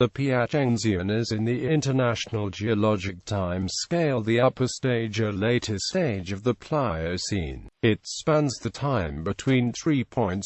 The Piacenzian is in the International Geologic Time Scale the upper stage or latest stage of the Pliocene. It spans the time between 3.6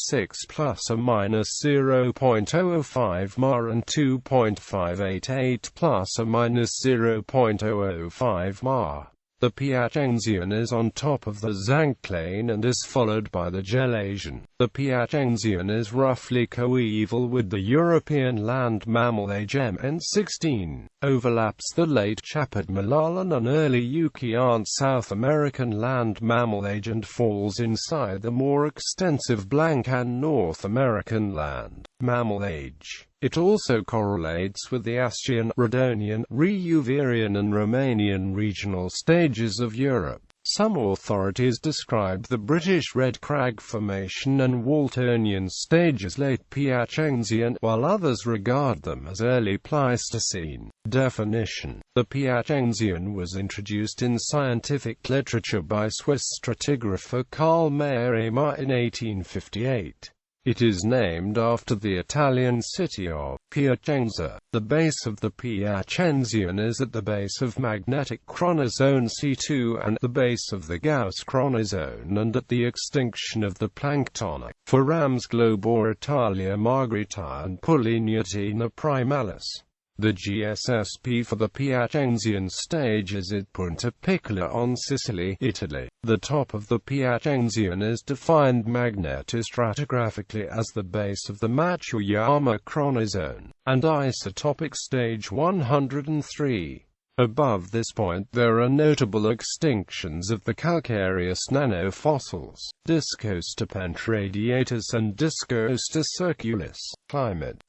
plus or minus 0.005 Ma and 2.588 plus or minus 0.005 Ma. The Piacenzian is on top of the Zanclean and is followed by the Gelasian. The Piacenzian is roughly coeval with the European land mammal age N16, overlaps the late Chapadmalalan and early Uquian South American land mammal age and falls inside the more extensive Blancan North American land mammal age. It also correlates with the Astian, Radonian, Reuverian and Romanian regional stages of Europe. Some authorities describe the British Red Crag Formation and Waltonian stage as late Piacenzian, while others regard them as early Pleistocene. Definition: the Piacenzian was introduced in scientific literature by Swiss stratigrapher Carl Mayer in 1858. It is named after the Italian city of Piacenza. The base of the Piacenzian is at the base of magnetic chronozone C2 and the base of the Gauss chronozone and at the extinction of the planktonic forams globe or Italia Margherita and Pulignatina primalis. The GSSP for the Piacenzian stage is at Punta Piccola on Sicily, Italy. The top of the Piacenzian is defined magnetostratigraphically as the base of the Matsuyama chronozone, and isotopic stage 103. Above this point there are notable extinctions of the calcareous nanofossils, Discostepentre radiatus and Discosta circulis. Climate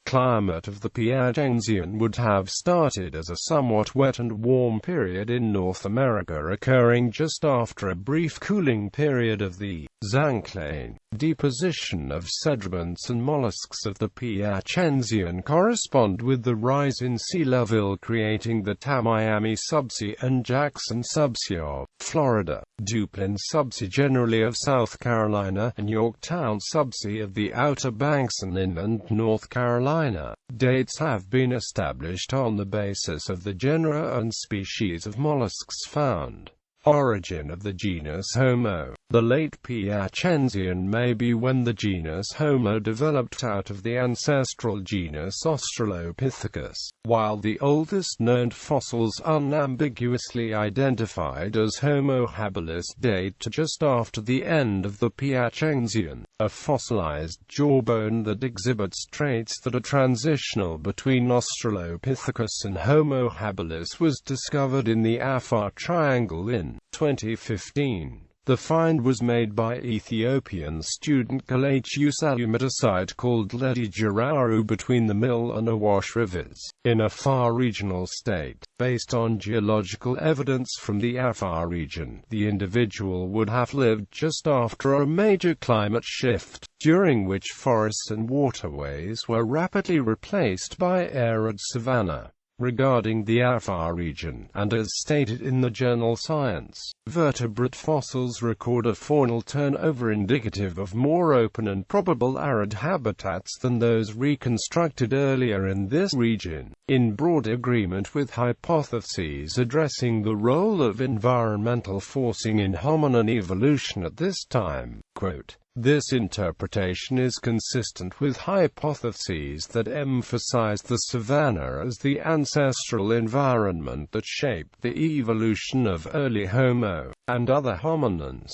of the Piacenzian would have started as a somewhat wet and warm period in North America, occurring just after a brief cooling period of the Zanclean. Deposition of sediments and mollusks of the Piacenzian correspond with the rise in sea level, creating the Tamiami subsea and Jackson subsea of Florida, Duplin subsea generally of South Carolina, and Yorktown subsea of the Outer Banks and inland North Carolina. Dates have been established on the basis of the genera and species of mollusks found. Origin of the genus Homo. The late Piacenzian may be when the genus Homo developed out of the ancestral genus Australopithecus, while the oldest known fossils unambiguously identified as Homo habilis date to just after the end of the Piacenzian. A fossilized jawbone that exhibits traits that are transitional between Australopithecus and Homo habilis was discovered in the Afar Triangle in 2015. The find was made by Ethiopian student Gelasian Salumet at a site called Ledi Jararu between the Mill and Awash rivers, in Afar regional state. Based on geological evidence from the Afar region, the individual would have lived just after a major climate shift, during which forests and waterways were rapidly replaced by arid savanna. Regarding the Afar region, and as stated in the journal Science, vertebrate fossils record a faunal turnover indicative of more open and probable arid habitats than those reconstructed earlier in this region, in broad agreement with hypotheses addressing the role of environmental forcing in hominin evolution at this time. Quote, "This interpretation is consistent with hypotheses that emphasize the savanna as the ancestral environment that shaped the evolution of early Homo and other hominins.